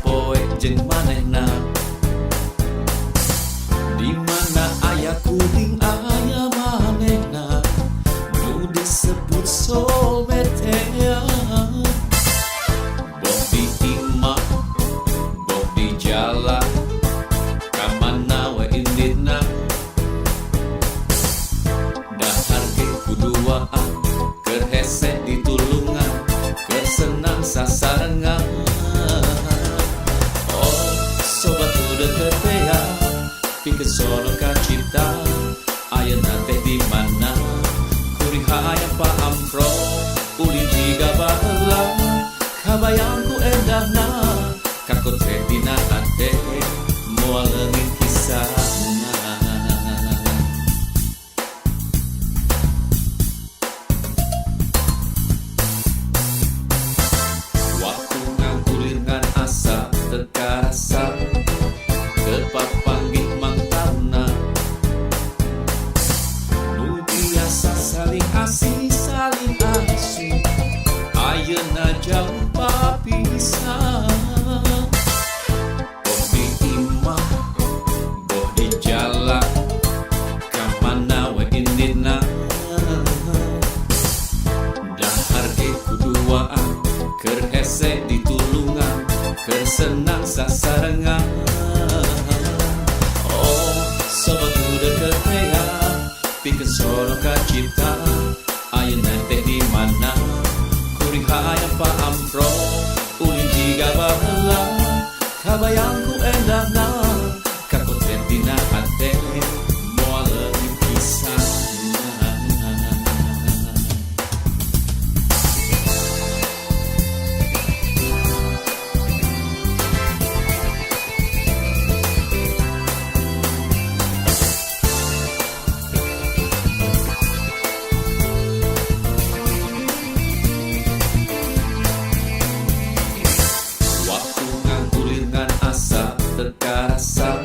poe jeung manehna. Di mana aya kuring aya manehna, nu disebut soulmate-nya. Boh di imah, boh di jala, kamana we inditna. Dahar ge kuduaan, keur hese ditulungan, keur senang sasarengan. Oh, sobat udah ketea, pikeun sono ka cipta, ayeuna teh di mana? Kuring hayang paampro, ulin jiga baheula, kabayang ku endahna, kakotre dina hate, moal leungit kisahna. Waktu nganggulir ngan asa teu karasa, teu papanggih mangtarna. Nu biasa saling asih saling asuh, ayeuna jauh papisah. Boh di imah, boh di jala, kamana we inditna. Dahar ge kuduaan, keur hese ditulungan, keur senang sasarengan. Oh, sobat udah ketea, pikeun sono ka cipta, ayeuna teh di mana? Kuring hayang paampro, ulin jiga baheula, kabayang ku endahna, kakotre dina hate, moal leungit kisahna. Waktu nganggulir ngan asa teu karasa,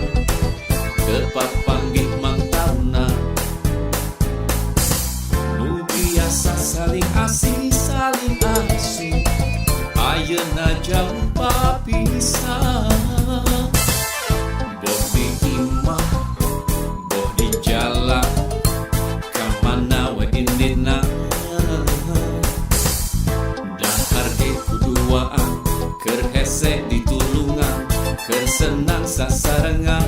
teu papanggih mangtarna. Nu biasa saling asih saling asuh, ayeuna jauh papisah. Boh di imah, boh di jala, kamana we inditna. Dahar ge kuduaan, keur hese ditulungan, keur senang sasarengan.